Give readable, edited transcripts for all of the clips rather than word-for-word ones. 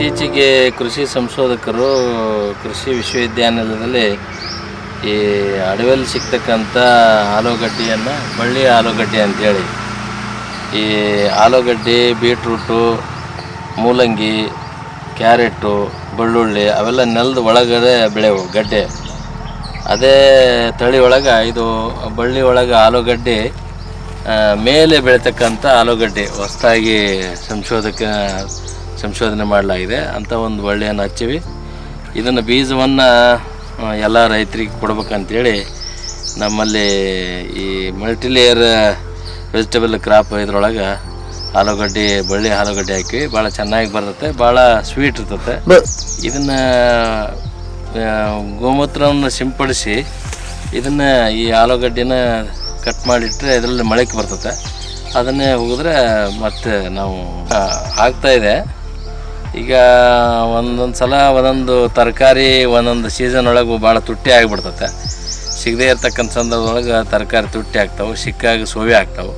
ಇತ್ತೀಚೆಗೆ ಕೃಷಿ ಸಂಶೋಧಕರು ಕೃಷಿ ವಿಶ್ವವಿದ್ಯಾನಿಲಯದಲ್ಲಿ ಈ ಅಡವಿಯಲ್ಲಿ ಸಿಗ್ತಕ್ಕಂಥ ಆಲೂಗಡ್ಡೆಯನ್ನು ಬಳ್ಳಿ ಆಲೂಗಡ್ಡೆ ಅಂತೇಳಿ ಈ ಆಲೂಗಡ್ಡೆ, ಬೀಟ್ರೂಟು, ಮೂಲಂಗಿ, ಕ್ಯಾರೆಟು, ಬೆಳ್ಳುಳ್ಳಿ ಅವೆಲ್ಲ ನೆಲದ ಒಳಗಡೆ ಬೆಳೆಯವು ಗಡ್ಡೆ. ಅದೇ ತಳಿ ಒಳಗೆ ಇದು ಬಳ್ಳಿ ಒಳಗೆ ಆಲೂಗಡ್ಡೆ ಮೇಲೆ ಬೆಳೀತಕ್ಕಂಥ ಆಲೂಗಡ್ಡೆ ಹೊಸದಾಗಿ ಸಂಶೋಧನೆ ಮಾಡಲಾಗಿದೆ ಅಂತ ಒಂದು ಬಳ್ಳಿಯನ್ನು ಹಚ್ಚಿವಿ. ಇದನ್ನು ಬೀಜವನ್ನು ಎಲ್ಲ ರೈತರಿಗೆ ಕೊಡ್ಬೇಕಂತೇಳಿ ನಮ್ಮಲ್ಲಿ ಈ ಮಲ್ಟಿಲೇಯರ್ ವೆಜಿಟೇಬಲ್ ಕ್ರಾಪ್ ಇದ್ರೊಳಗೆ ಆಲೂಗಡ್ಡೆ ಬಳ್ಳಿ ಆಲೂಗಡ್ಡೆ ಹಾಕಿವಿ. ಭಾಳ ಚೆನ್ನಾಗಿ ಬರ್ತದೆ, ಭಾಳ ಸ್ವೀಟ್ ಇರ್ತದೆ. ಇದನ್ನು ಗೋಮೂತ್ರವನ್ನು ಸಿಂಪಡಿಸಿ ಇದನ್ನು ಈ ಆಲೂಗಡ್ಡೆನ ಕಟ್ ಮಾಡಿಟ್ರೆ ಇದರಲ್ಲಿ ಮೊಳಕೆ ಬರ್ತದೆ. ಅದನ್ನೇ ಹೋಗಿದ್ರೆ ಮತ್ತೆ ನಾವು ಆಗ್ತಾಯಿದೆ. ಈಗ ಒಂದೊಂದು ಸಲ ಒಂದೊಂದು ತರಕಾರಿ ಒಂದೊಂದು ಸೀಸನ್ ಒಳಗೆ ಭಾಳ ತುಟ್ಟಿ ಆಗಿಬಿಡ್ತದೆ. ಸಿಗದೇ ಇರ್ತಕ್ಕಂಥ ಸಂದರ್ಭದೊಳಗೆ ತರಕಾರಿ ತುಟ್ಟಿ ಆಗ್ತಾವೆ, ಸಿಕ್ಕಾಗಿ ಸೋವೆ ಆಗ್ತಾವೆ.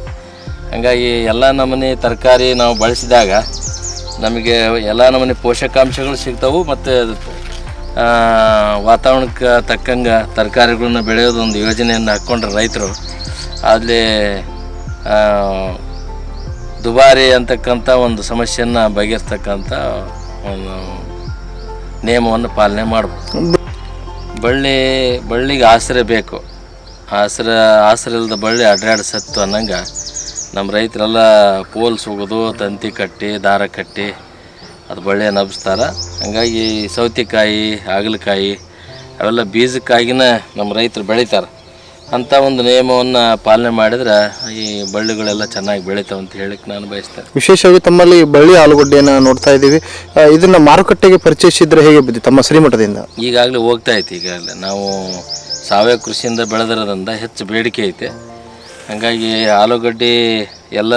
ಹಾಗಾಗಿ ಎಲ್ಲ ನಮೂನೆ ತರಕಾರಿ ನಾವು ಬಳಸಿದಾಗ ನಮಗೆ ಎಲ್ಲ ನಮೂನೆ ಪೋಷಕಾಂಶಗಳು ಸಿಗ್ತಾವೆ. ಮತ್ತು ವಾತಾವರಣಕ್ಕೆ ತಕ್ಕಂಗೆ ತರಕಾರಿಗಳನ್ನ ಬೆಳೆಯೋದೊಂದು ಯೋಜನೆಯನ್ನು ಹಾಕ್ಕೊಂಡ್ರೆ ರೈತರು ಅಲ್ಲಿ ದುಬಾರಿ ಅಂತಕ್ಕಂಥ ಒಂದು ಸಮಸ್ಯೆಯನ್ನು ಬಗೆಹರಿಸ್ತಕ್ಕಂಥ ಒಂದು ನಿಯಮವನ್ನು ಪಾಲನೆ ಮಾಡ್ಬೋದು. ಬಳ್ಳಿಗೆ ಆಸರೆ ಬೇಕು. ಆಸರೆ ಇಲ್ಲದ ಬಳ್ಳಿ ಅಡ್ಡಾಡಿ ಸತ್ತು ಅನ್ನಂಗೆ ನಮ್ಮ ರೈತರೆಲ್ಲ ಪೋಲ್ಸ್ ಹೋಗೋದು, ತಂತಿ ಕಟ್ಟಿ ದಾರ ಕಟ್ಟಿ ಅದು ಬಳ್ಳಿಯನ್ನು ಹಬ್ಬಿಸ್ತಾರೆ. ಹಾಗಾಗಿ ಸೌತೆಕಾಯಿ, ಹಾಗಲಕಾಯಿ ಅವೆಲ್ಲ ಬೀಜಕ್ಕಾಗಿನ ನಮ್ಮ ರೈತರು ಬೆಳೀತಾರೆ. ಅಂಥ ಒಂದು ನಿಯಮವನ್ನು ಪಾಲನೆ ಮಾಡಿದ್ರೆ ಈ ಬಳ್ಳಿಗಳೆಲ್ಲ ಚೆನ್ನಾಗಿ ಬೆಳೀತಾವೆ ಅಂತ ಹೇಳಿಕ್ಕೆ ನಾನು ಬಯಸ್ತೇನೆ. ವಿಶೇಷವಾಗಿ ತಮ್ಮಲ್ಲಿ ಬಳ್ಳಿ ಆಲೂಗಡ್ಡೆಯನ್ನು ನೋಡ್ತಾ ಇದ್ದೀವಿ. ಇದನ್ನು ಮಾರುಕಟ್ಟೆಗೆ ಪರಿಚಯಿಸಿದ್ರೆ ಹೇಗೆ ಬುದ್ಧಿ ತಮ್ಮ ಶ್ರೀಮಠದಿಂದ? ಈಗಾಗಲೇ ಹೋಗ್ತಾ ಐತಿ. ಈಗಾಗಲೇ ನಾವು ಸಾವಯವ ಕೃಷಿಯಿಂದ ಬೆಳೆದಿರೋದ್ರಿಂದ ಹೆಚ್ಚು ಬೇಡಿಕೆ ಐತೆ. ಹಾಗಾಗಿ ಆಲೂಗಡ್ಡೆ ಎಲ್ಲ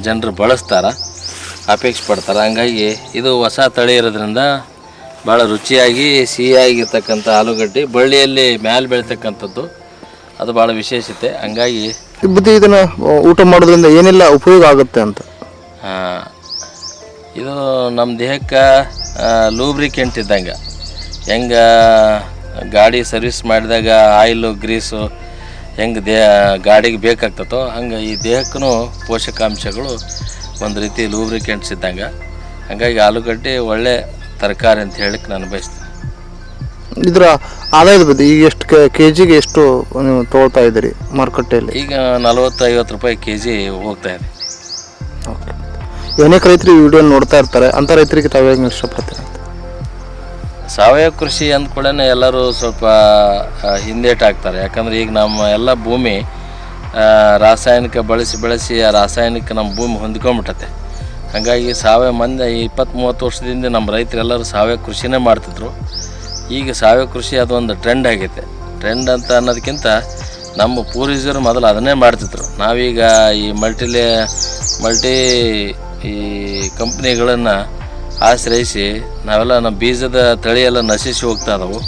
ಜನರು ಬಳಸ್ತಾರೆ, ಅಪೇಕ್ಷೆ ಪಡ್ತಾರೆ. ಹಂಗಾಗಿ ಇದು ಹೊಸ ತಳಿ ಇರೋದ್ರಿಂದ ಭಾಳ ರುಚಿಯಾಗಿ ಸಿಹಿಯಾಗಿರ್ತಕ್ಕಂಥ ಆಲೂಗಡ್ಡೆ ಬಳ್ಳಿಯಲ್ಲಿ ಮ್ಯಾಲೆ ಬೆಳೀತಕ್ಕಂಥದ್ದು ಅದು ಭಾಳ ವಿಶೇಷತೆ. ಹಂಗಾಗಿ ಬುದ್ಧಿ ಇದನ್ನು ಊಟ ಮಾಡೋದ್ರಿಂದ ಏನೆಲ್ಲ ಉಪಯೋಗ ಆಗುತ್ತೆ ಅಂತ? ಇದು ನಮ್ಮ ದೇಹಕ್ಕೆ ಲೂಬ್ರಿಕೆಂಟ್ ಇದ್ದಂಗೆ. ಹೆಂಗೆ ಗಾಡಿ ಸರ್ವಿಸ್ ಮಾಡಿದಾಗ ಆಯಿಲು ಗ್ರೀಸು ಹೆಂಗೆ ಗಾಡಿಗೆ ಬೇಕಾಗ್ತದೋ ಹಂಗೆ ಈ ದೇಹಕ್ಕೂ ಪೋಷಕಾಂಶಗಳು ಒಂದು ರೀತಿ ಲೂಬ್ರಿಕೆಂಟ್ಸ್ ಇದ್ದಂಗೆ. ಹಾಗಾಗಿ ಆಲೂಗಡ್ಡೆ ಒಳ್ಳೆ ತರಕಾರಿ ಅಂತ ಹೇಳಿಕ್ಕೆ ನಾನು ಬಯಸ್ತೇನೆ. ಇದರ ಆದಾಯದ ಬಗ್ಗೆ ಈಗ ಎಷ್ಟು ಕೆಜಿಗೆ ಎಷ್ಟು ನೀವು ತೊಗೊಳ್ತಾ ಇದ್ದೀರಿ ಮಾರುಕಟ್ಟೆಯಲ್ಲಿ? ಈಗ 40-50 ರೂಪಾಯಿ ಕೆಜಿ ಹೋಗ್ತಾ ಇದೆ. ಓಕೆ. ಅನೇಕ ರೈತರು ಈ ವಿಡಿಯೋ ನೋಡ್ತಾ ಇರ್ತಾರೆ, ಅಂಥ ರೈತರಿಗೆ ತಾವು ಹೇಗೆ ಇಷ್ಟಪಡ್ತೀರಿ? ಸಾವಯವ ಕೃಷಿ ಅಂದ್ಕೊಳ್ಳೇ ಎಲ್ಲರೂ ಸ್ವಲ್ಪ ಹಿಂದೇಟು ಹಾಕ್ತಾರೆ. ಯಾಕಂದರೆ ಈಗ ನಮ್ಮ ಎಲ್ಲ ಭೂಮಿ ರಾಸಾಯನಿಕ ಬಳಸಿ ಆ ರಾಸಾಯನಿಕ ನಮ್ಮ ಭೂಮಿ ಹೊಂದ್ಕೊಂಡ್ಬಿಟ್ಟತೆ. ಹಾಗಾಗಿ ಸಾವಯವ ಮಂದಿ 20-30 ವರ್ಷದಿಂದ ನಮ್ಮ ರೈತರೆಲ್ಲರೂ ಸಾವಯವ ಕೃಷಿನೇ ಮಾಡ್ತಿದ್ರು. ಈಗ ಸಾವಯವ ಕೃಷಿ ಅದೊಂದು ಟ್ರೆಂಡ್ ಆಗೈತೆ. ಟ್ರೆಂಡ್ ಅಂತ ಅನ್ನೋದಕ್ಕಿಂತ ನಮ್ಮ ಪೂರ್ವಜರು ಮೊದಲು ಅದನ್ನೇ ಮಾಡ್ತಿದ್ರು. ನಾವೀಗ ಈ ಮಲ್ಟಿ ಈ ಕಂಪ್ನಿಗಳನ್ನು ಆಶ್ರಯಿಸಿ ನಾವೆಲ್ಲ ನಮ್ಮ ಬೀಜದ ತಳಿ ಎಲ್ಲ ನಶಿಸಿ ಹೋಗ್ತಾ ಇದಾವೆ.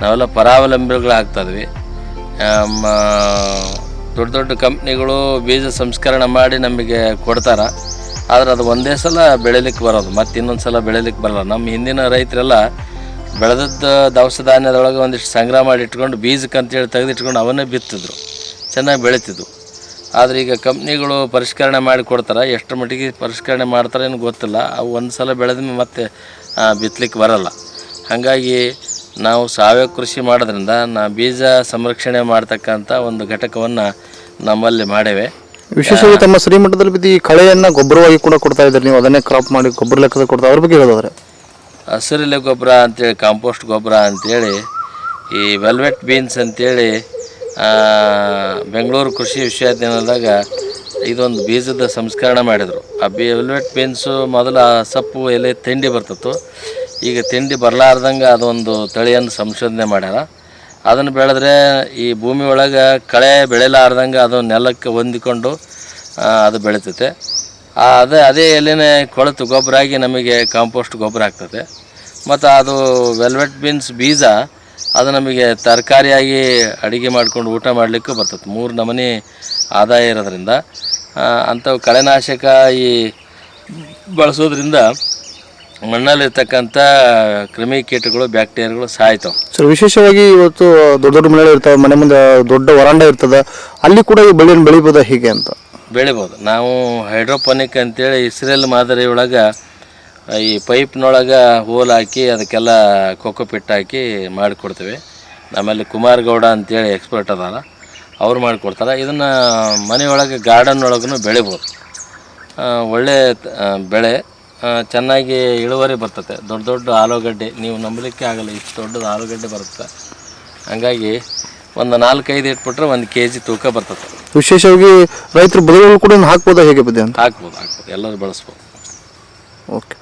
ನಾವೆಲ್ಲ ಪರಾವಲಂಬಿಗಳಾಗ್ತಾಯಿದ್ವಿ. ದೊಡ್ಡ ದೊಡ್ಡ ಕಂಪ್ನಿಗಳು ಬೀಜ ಸಂಸ್ಕರಣೆ ಮಾಡಿ ನಮಗೆ ಕೊಡ್ತಾರೆ. ಆದರೆ ಅದು ಒಂದೇ ಸಲ ಬೆಳೀಲಿಕ್ಕೆ ಬರೋದು, ಮತ್ತು ಇನ್ನೊಂದು ಸಲ ಬೆಳೀಲಿಕ್ಕೆ ಬರೋಲ್ಲ. ನಮ್ಮ ಹಿಂದಿನ ರೈತರೆಲ್ಲ ಬೆಳೆದದ್ದು ದವಸ ಧಾನ್ಯದೊಳಗೆ ಒಂದಿಷ್ಟು ಸಂಗ್ರಹ ಮಾಡಿ ಇಟ್ಕೊಂಡು ಬೀಜಕ್ಕಂತೇಳಿ ತೆಗೆದಿಟ್ಕೊಂಡು ಅವನ್ನೇ ಬಿತ್ತಿದ್ರು, ಚೆನ್ನಾಗಿ ಬೆಳೀತಿದ್ವು. ಆದರೆ ಈಗ ಕಂಪ್ನಿಗಳು ಪರಿಷ್ಕರಣೆ ಮಾಡಿ ಕೊಡ್ತಾರೆ. ಎಷ್ಟು ಮಟ್ಟಿಗೆ ಪರಿಷ್ಕರಣೆ ಮಾಡ್ತಾರೆ ಏನು ಗೊತ್ತಿಲ್ಲ. ಅವು ಒಂದು ಸಲ ಬೆಳೆದ ಮತ್ತೆ ಬಿತ್ತಲಿಕ್ಕೆ ಬರೋಲ್ಲ. ಹಾಗಾಗಿ ನಾವು ಸಾವಯವ ಕೃಷಿ ಮಾಡೋದ್ರಿಂದ ಬೀಜ ಸಂರಕ್ಷಣೆ ಮಾಡ್ತಕ್ಕಂಥ ಒಂದು ಘಟಕವನ್ನು ನಮ್ಮಲ್ಲಿ ಮಾಡೇವೆ. ವಿಶೇಷವಾಗಿ ತಮ್ಮ ಶ್ರೀಮಠದಲ್ಲಿ ಬಿದ್ದು ಈ ಕಳೆಯನ್ನು ಗೊಬ್ಬರವಾಗಿ ಕೂಡ ಕೊಡ್ತಾ ಇದ್ದಾರೆ, ನೀವು ಅದನ್ನೇ ಕ್ರಾಪ್ ಮಾಡಿ ಗೊಬ್ಬರ ಲೆಕ್ಕದ ಕೊಡ್ತಾ, ಅದ್ರ ಬಗ್ಗೆ ಹೇಳೋದ್ರೆ? ಹಸಿರೆಲೆ ಗೊಬ್ಬರ ಅಂತೇಳಿ, ಕಾಂಪೋಸ್ಟ್ ಗೊಬ್ಬರ ಅಂಥೇಳಿ, ಈ ವೆಲ್ವೆಟ್ ಬೀನ್ಸ್ ಅಂಥೇಳಿ ಬೆಂಗಳೂರು ಕೃಷಿ ವಿಶ್ವವಿದ್ಯಾನಿಲಯದಾಗ ಇದೊಂದು ಬೀಜದ ಸಂಸ್ಕರಣೆ ಮಾಡಿದರು. ಆ ವೆಲ್ವೆಟ್ ಬೀನ್ಸು ಮೊದಲು ಸೊಪ್ಪು ಎಲೆ ತಿಂಡಿ ಬರ್ತಿತ್ತು. ಈಗ ತಿಂಡಿ ಬರಲಾರ್ದಂಗೆ ಅದೊಂದು ತಳಿಯನ್ನು ಸಂಶೋಧನೆ ಮಾಡ್ಯಾರ. ಅದನ್ನು ಬೆಳೆದ್ರೆ ಈ ಭೂಮಿ ಒಳಗೆ ಕಳೆ ಬೆಳೆಲಾರ್ದಂಗೆ ಅದು ನೆಲಕ್ಕೆ ಹೊಂದಿಕೊಂಡು ಅದು ಬೆಳೀತೈತೆ. ಅದೇ ಎಲೆನೇ ಕೊಳೆತು ಗೊಬ್ಬರ ಆಗಿ ನಮಗೆ ಕಾಂಪೋಸ್ಟ್ ಗೊಬ್ಬರ ಆಗ್ತದೆ. ಮತ್ತು ಅದು ವೆಲ್ವೆಟ್ ಬೀನ್ಸ್ ಬೀಜ ಅದು ನಮಗೆ ತರಕಾರಿಯಾಗಿ ಅಡುಗೆ ಮಾಡ್ಕೊಂಡು ಊಟ ಮಾಡಲಿಕ್ಕೂ ಬರ್ತದೆ. 3 ನಮೂನಿ ಆದಾಯ ಇರೋದ್ರಿಂದ ಅಂಥವು ಕಳೆನಾಶಕ ಈ ಬಳಸೋದ್ರಿಂದ ಮಣ್ಣಲ್ಲಿರ್ತಕ್ಕಂಥ ಕ್ರಿಮಿಕೀಟಗಳು ಬ್ಯಾಕ್ಟೀರಿಯಾಗಳು ಸಾಯ್ತಾವೆ. ಸರ್ ವಿಶೇಷವಾಗಿ ಇವತ್ತು ದೊಡ್ಡ ದೊಡ್ಡ ಮನೆಗಳು ಇರ್ತವೆ, ಮನೆ ಮುಂದೆ ದೊಡ್ಡ ವರಾಂಡ ಇರ್ತದೆ, ಅಲ್ಲಿ ಕೂಡ ಈ ಬೆಳೆಯನ್ನು ಬೆಳಿಬೋದಾ ಹೀಗೆ ಅಂತ? ಬೆಳಿಬೋದು. ನಾವು ಹೈಡ್ರೋಪೋನಿಕ್ ಅಂತೇಳಿ ಇಸ್ರೇಲ್ ಮಾದರಿ ಒಳಗೆ ಈ ಪೈಪ್ನೊಳಗೆ ಹೋಲ್ ಹಾಕಿ ಅದಕ್ಕೆಲ್ಲ ಕೊಕೊಪಿಟ್ ಹಾಕಿ ಮಾಡಿಕೊಡ್ತೀವಿ. ಆಮೇಲೆ ಕುಮಾರ್ ಗೌಡ ಅಂತೇಳಿ ಎಕ್ಸ್ಪರ್ಟ್ ಅದಾರ, ಅವ್ರು ಮಾಡಿಕೊಡ್ತಾರೆ. ಇದನ್ನು ಮನೆಯೊಳಗೆ ಗಾರ್ಡನ್ ಒಳಗೂ ಬೆಳಿಬೋದು. ಒಳ್ಳೆ ಬೆಳೆ, ಚೆನ್ನಾಗಿ ಇಳುವರಿ ಬರ್ತದೆ. ದೊಡ್ಡ ದೊಡ್ಡ ಆಲೂಗಡ್ಡೆ ನೀವು ನಂಬಲಿಕ್ಕೆ ಆಗಲ್ಲ, ಇಷ್ಟು ದೊಡ್ಡದು ಆಲೂಗಡ್ಡೆ ಬರುತ್ತೆ. ಹಂಗಾಗಿ ಒಂದು 4-5 ಇಟ್ಬಿಟ್ರೆ 1 kg ತೂಕ ಬರ್ತದೆ. ವಿಶೇಷವಾಗಿ ರೈತರು ಬದುಗಳು ಕೂಡ ಹಾಕ್ಬೋದಾ ಹೇಗೆ ಬುದ್ಧಿ ಅಂತ? ಹಾಕ್ಬೋದು, ಎಲ್ಲರೂ ಬಳಸ್ಬೋದು. ಓಕೆ.